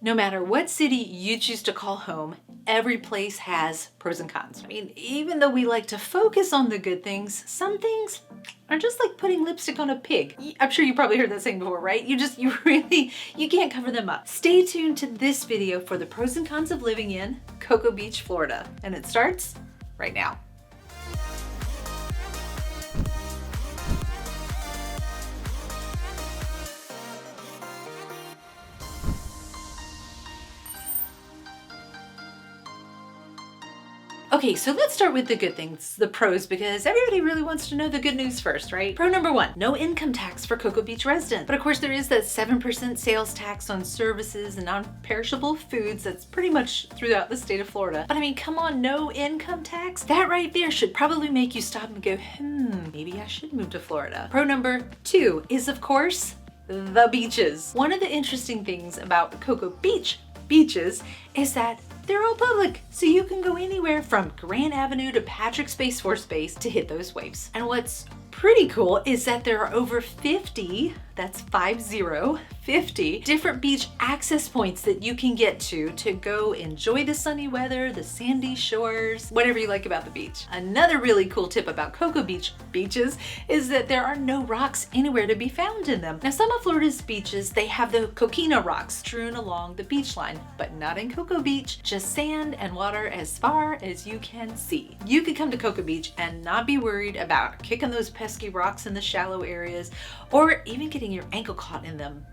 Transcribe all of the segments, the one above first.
No matter what city you choose to call home, every place has pros and cons. I mean, even though we like to focus on the good things, some things are just like putting lipstick on a pig. I'm sure you probably heard that saying before, right? You can't cover them up. Stay tuned to this video for the pros and cons of living in Cocoa Beach, Florida. And it starts right now. Okay, so let's start with the good things, the pros, because everybody really wants to know the good news first, right? Pro number one, no income tax for Cocoa Beach residents. But of course there is that 7% sales tax on services and non-perishable foods that's pretty much throughout the state of Florida. But I mean, come on, no income tax? That right there should probably make you stop and go, maybe I should move to Florida. Pro number two is, of course, the beaches. One of the interesting things about Cocoa Beach beaches is that they're all public, so you can go anywhere from Grand Avenue to Patrick Space Force Base to hit those waves. And what's pretty cool is that there are over 50, that's 50 different beach access points that you can get to go enjoy the sunny weather, the sandy shores, whatever you like about the beach. Another really cool tip about Cocoa Beach beaches is that there are no rocks anywhere to be found in them. Now, some of Florida's beaches, they have the coquina rocks strewn along the beach line, but not in Cocoa Beach, just sand and water as far as you can see. You could come to Cocoa Beach and not be worried about kicking those pesky rocks in the shallow areas, or even getting your ankle caught in them,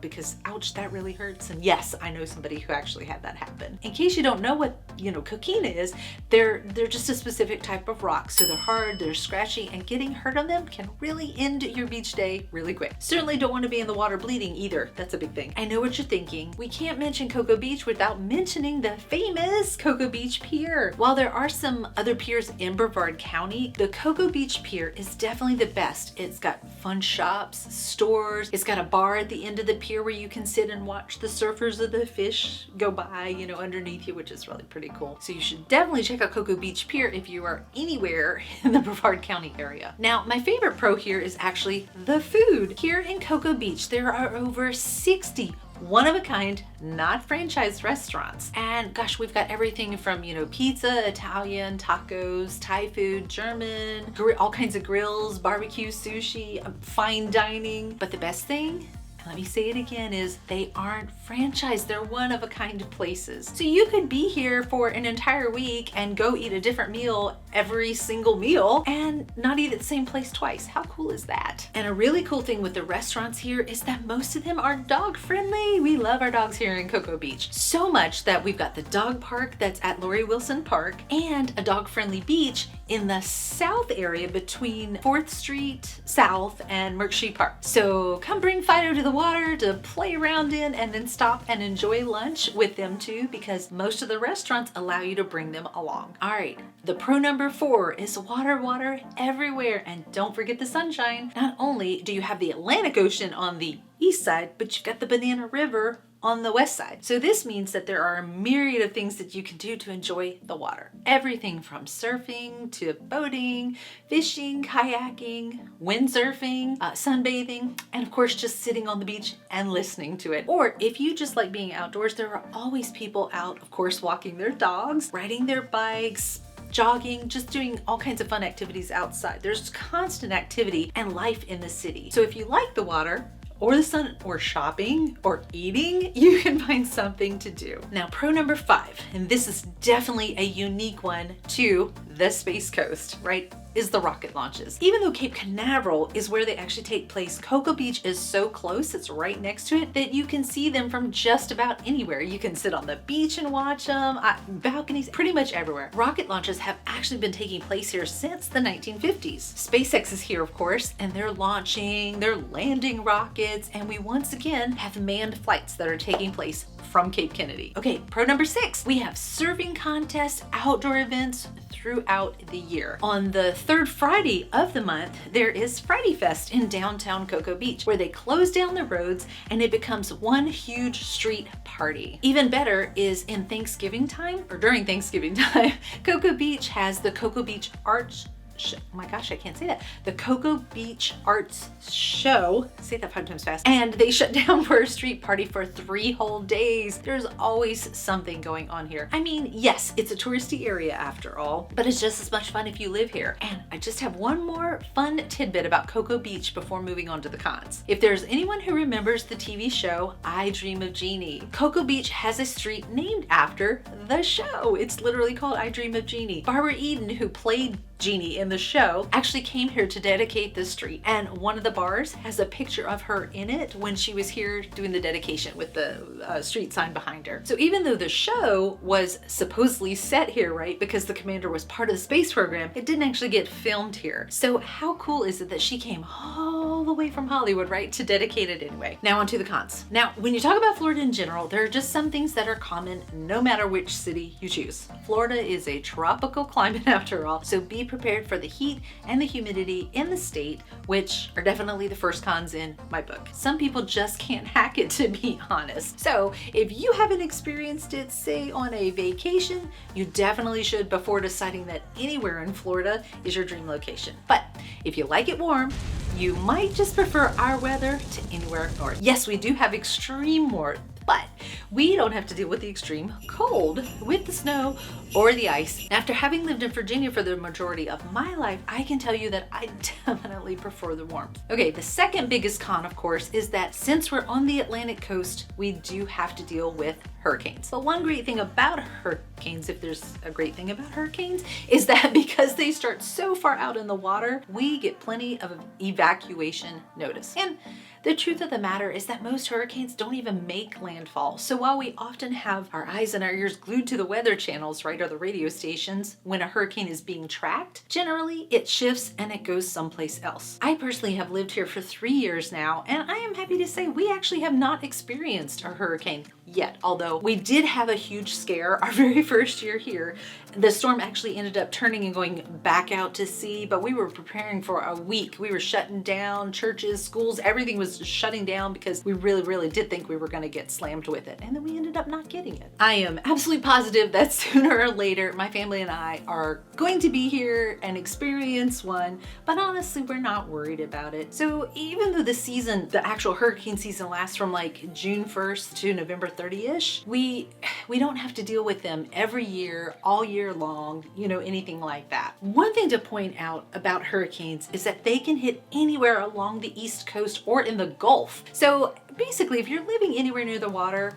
because ouch, that really hurts. And yes, I know somebody who actually had that happen. In case you don't know what, coquina is, they're just a specific type of rock. So they're hard, they're scratchy, and getting hurt on them can really end your beach day really quick. Certainly don't want to be in the water bleeding either. That's a big thing. I know what you're thinking. We can't mention Cocoa Beach without mentioning the famous Cocoa Beach Pier. While there are some other piers in Brevard County, the Cocoa Beach Pier is definitely the best. It's got fun shops, stores, it's got a bar at the end of the pier where you can sit and watch the surfers or the fish go by, underneath you, which is really pretty cool. So you should definitely check out Cocoa Beach Pier if you are anywhere in the Brevard County area. Now, my favorite pro here is actually the food. Here in Cocoa Beach, there are over 60 one-of-a-kind, not franchise restaurants. And gosh, we've got everything from, pizza, Italian, tacos, Thai food, German, all kinds of grills, barbecue, sushi, fine dining. But the best thing, let me say it again, is they aren't franchised. They're one-of-a-kind places. So you could be here for an entire week and go eat a different meal every single meal and not eat at the same place twice. How cool is that? And a really cool thing with the restaurants here is that most of them are dog friendly. We love our dogs here in Cocoa Beach. So much that we've got the dog park that's at Lori Wilson Park and a dog friendly beach in the south area between 4th Street South and Merckshee Park. So come bring Fido to the water to play around in, and then stop and enjoy lunch with them too, because most of the restaurants allow you to bring them along. All right, the pro number 4 is water everywhere, and don't forget the sunshine. Not only do you have the Atlantic Ocean on the east side, but you've got the Banana River on the west side. So this means that there are a myriad of things that you can do to enjoy the water. Everything from surfing to boating, fishing, kayaking, windsurfing, sunbathing, and of course just sitting on the beach and listening to it. Or if you just like being outdoors, there are always people out, of course, walking their dogs, riding their bikes, jogging, just doing all kinds of fun activities outside. There's constant activity and life in the city. So if you like the water, or the sun, or shopping, or eating, you can find something to do. Now, pro number 5, and this is definitely a unique one to the Space Coast, right, is the rocket launches. Even though Cape Canaveral is where they actually take place, Cocoa Beach is so close, it's right next to it, that you can see them from just about anywhere. You can sit on the beach and watch them, balconies, pretty much everywhere. Rocket launches have actually been taking place here since the 1950s. SpaceX is here, of course, and they're landing rockets, and we once again have manned flights that are taking place from Cape Kennedy. Okay, pro number 6, we have surfing contests, outdoor events throughout the year. On the third Friday of the month, there is Friday Fest in downtown Cocoa Beach, where they close down the roads and it becomes one huge street party. Even better is in Thanksgiving time, or during Thanksgiving time, Cocoa Beach has the Cocoa Beach Arts oh my gosh, I can't say that. The Cocoa Beach Arts Show. Say that 5 times fast. And they shut down for a street party for 3 whole days. There's always something going on here. I mean, yes, it's a touristy area after all, but it's just as much fun if you live here. And I just have one more fun tidbit about Cocoa Beach before moving on to the cons. If there's anyone who remembers the TV show I Dream of Jeannie, Cocoa Beach has a street named after the show. It's literally called I Dream of Jeannie. Barbara Eden, who played Jeannie in the show, actually came here to dedicate this street, and one of the bars has a picture of her in it when she was here doing the dedication with the street sign behind her. So even though the show was supposedly set here, right, because the commander was part of the space program, it didn't actually get filmed here. So how cool is it that she came all the way from Hollywood, right, to dedicate it anyway? Now on to the cons. Now, when you talk about Florida in general, there are just some things that are common no matter which city you choose. Florida is a tropical climate after all, so be prepared for the heat and the humidity in the state, which are definitely the first cons in my book. Some people just can't hack it, to be honest. So if you haven't experienced it, say on a vacation, you definitely should before deciding that anywhere in Florida is your dream location. But if you like it warm, you might just prefer our weather to anywhere north. Yes, we do have extreme warmth, but we don't have to deal with the extreme cold with the snow or the ice. After having lived in Virginia for the majority of my life, I can tell you that I definitely prefer the warmth. Okay, the second biggest con, of course, is that since we're on the Atlantic coast, we do have to deal with hurricanes. But one great thing about hurricanes, if there's a great thing about hurricanes, is that because they start so far out in the water, we get plenty of evacuation notice. And the truth of the matter is that most hurricanes don't even make landfall. So while we often have our eyes and our ears glued to the weather channels, right, or the radio stations when a hurricane is being tracked, generally it shifts and it goes someplace else. I personally have lived here for 3 years now, and I am happy to say we actually have not experienced a hurricane yet, although we did have a huge scare our very first year here. The storm actually ended up turning and going back out to sea, but we were preparing for a week. We were shutting down churches, schools, everything was shutting down because we really did think we were going to get slammed with it, and then we ended up not getting it. I am absolutely positive that sooner or later my family and I are going to be here and experience one, but honestly we're not worried about it. So even though the actual hurricane season lasts from like June 1st to November 30-ish, we don't have to deal with them every year, all year long, you know, anything like that. One thing to point out about hurricanes is that they can hit anywhere along the East Coast or in the Gulf. So basically, if you're living anywhere near the water,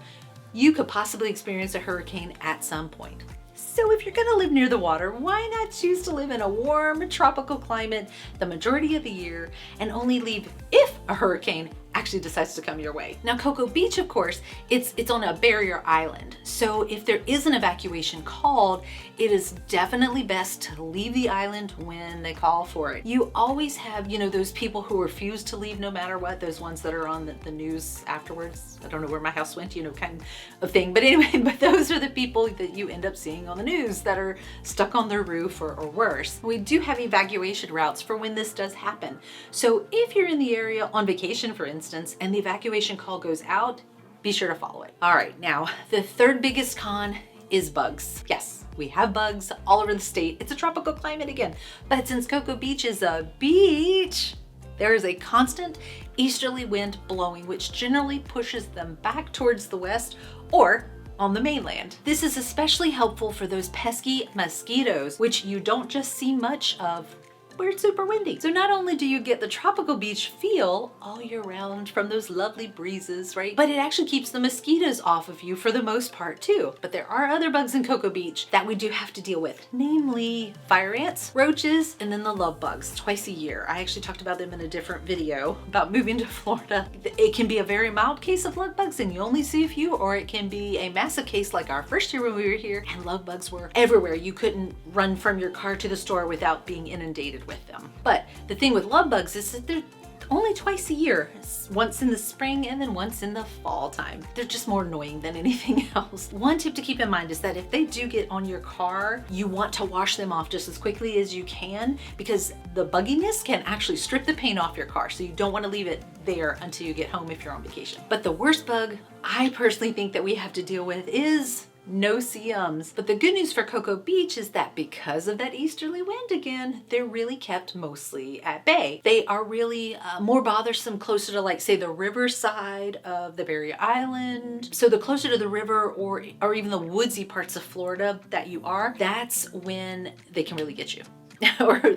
you could possibly experience a hurricane at some point. So if you're gonna live near the water, why not choose to live in a warm tropical climate the majority of the year and only leave if a hurricane actually decides to come your way? Now, Cocoa Beach, of course, it's on a barrier island. So if there is an evacuation called, it is definitely best to leave the island when they call for it. You always have, you know, those people who refuse to leave no matter what, those ones that are on the news afterwards. I don't know where my house went, you know, kind of thing. But anyway, but those are the people that you end up seeing on the news that are stuck on their roof or worse. We do have evacuation routes for when this does happen. So if you're in the area on vacation, for instance, and the evacuation call goes out, be sure to follow it. All right, now the third biggest con is bugs. Yes, we have bugs all over the state. It's a tropical climate again, but since Cocoa Beach is a beach, there is a constant easterly wind blowing, which generally pushes them back towards the west or on the mainland. This is especially helpful for those pesky mosquitoes, which you don't just see much of where it's super windy. So not only do you get the tropical beach feel all year round from those lovely breezes, right? But it actually keeps the mosquitoes off of you for the most part too. But there are other bugs in Cocoa Beach that we do have to deal with, namely fire ants, roaches, and then the love bugs twice a year. I actually talked about them in a different video about moving to Florida. It can be a very mild case of love bugs and you only see a few, or it can be a massive case like our first year when we were here and love bugs were everywhere. You couldn't run from your car to the store without being inundated with them. But the thing with love bugs is that they're only twice a year, once in the spring and then once in the fall time. They're just more annoying than anything else. One tip to keep in mind is that if they do get on your car, you want to wash them off just as quickly as you can, because the bugginess can actually strip the paint off your car. So you don't want to leave it there until you get home if you're on vacation. But the worst bug I personally think that we have to deal with is no-see-ums. But the good news for Cocoa Beach is that because of that easterly wind again, they're really kept mostly at bay. They are really more bothersome closer to, like, say, the riverside of the Barrier Island. So the closer to the river or even the woodsy parts of Florida that you are, that's when they can really get you.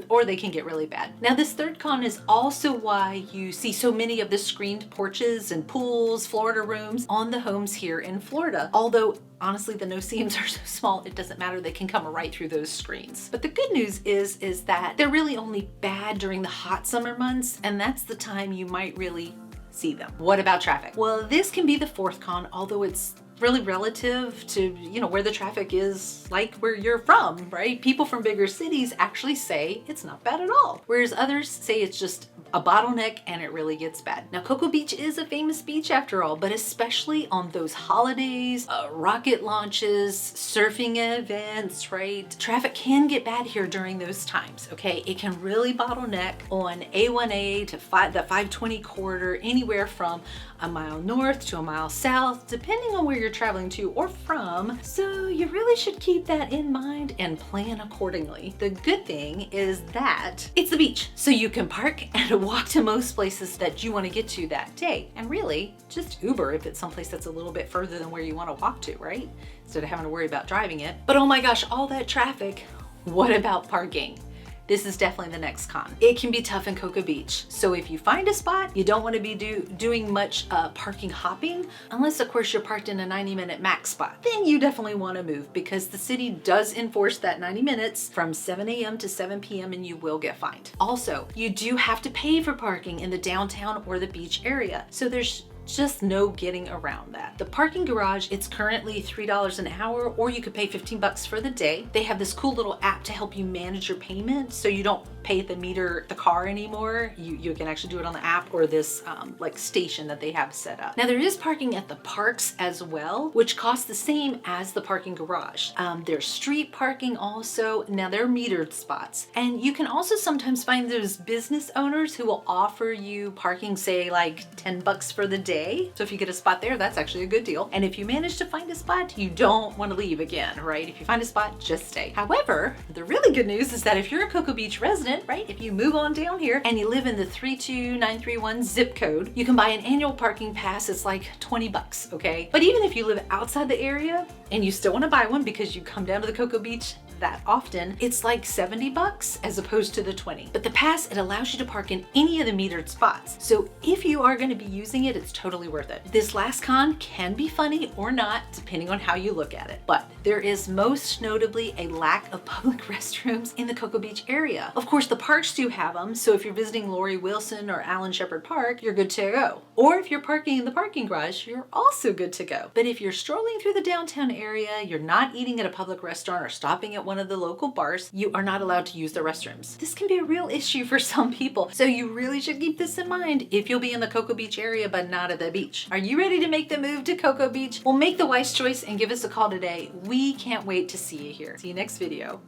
or they can get really bad. Now, this third con is also why you see so many of the screened porches and pools, Florida rooms on the homes here in Florida. Although honestly, the no-see-ums are so small, it doesn't matter. They can come right through those screens. But the good news is that they're really only bad during the hot summer months, and that's the time you might really see them. What about traffic? Well, this can be the fourth con, although it's really relative to, you know, where the traffic is, like where you're from, right? People from bigger cities actually say it's not bad at all, whereas others say it's just a bottleneck and it really gets bad. Now, Cocoa Beach is a famous beach after all, but especially on those holidays, rocket launches, surfing events, right? Traffic can get bad here during those times, okay? It can really bottleneck on A1A to the 520 corridor, anywhere from a mile north to a mile south, depending on where you're traveling to or from. So you really should keep that in mind and plan accordingly. The good thing is that it's the beach, so you can park and walk to most places that you want to get to that day. And really, just Uber if it's someplace that's a little bit further than where you want to walk to, right? Instead of having to worry about driving it. But oh my gosh, all that traffic, what about parking? This is definitely the next con. It can be tough in Cocoa Beach. So if you find a spot, you don't want to be doing much parking hopping, unless of course you're parked in a 90-minute max spot. Then you definitely want to move, because the city does enforce that 90 minutes from 7 a.m. to 7 p.m. and you will get fined. Also, you do have to pay for parking in the downtown or the beach area. So there's just no getting around that. The parking garage, it's currently $3 an hour, or you could pay 15 bucks for the day. They have this cool little app to help you manage your payment, so you don't pay at the car anymore. You can actually do it on the app or this like station that they have set up. Now, there is parking at the parks as well, which costs the same as the parking garage. There's street parking also. Now, they're metered spots, and you can also sometimes find those business owners who will offer you parking, say like 10 bucks for the day. So if you get a spot there, that's actually a good deal. And if you manage to find a spot, you don't want to leave again, right? If you find a spot, just stay. However, the really good news is that if you're a Cocoa Beach resident, right, if you move on down here and you live in the 32931 zip code, you can buy an annual parking pass. It's like 20 bucks, okay? But even if you live outside the area and you still want to buy one because you come down to the Cocoa Beach that often, it's like 70 bucks as opposed to the 20. But the pass, it allows you to park in any of the metered spots. So if you are going to be using it, it's totally worth it. This last con can be funny or not, depending on how you look at it. But there is most notably a lack of public restrooms in the Cocoa Beach area. Of course, the parks do have them. So if you're visiting Laurie Wilson or Alan Shepard Park, you're good to go. Or if you're parking in the parking garage, you're also good to go. But if you're strolling through the downtown area, you're not eating at a public restaurant or stopping at one of the local bars, you are not allowed to use the restrooms. This can be a real issue for some people, so you really should keep this in mind if you'll be in the Cocoa Beach area but not at the beach. Are you ready to make the move to Cocoa Beach? Well, make the wise choice and give us a call today. We can't wait to see you here. See you next video.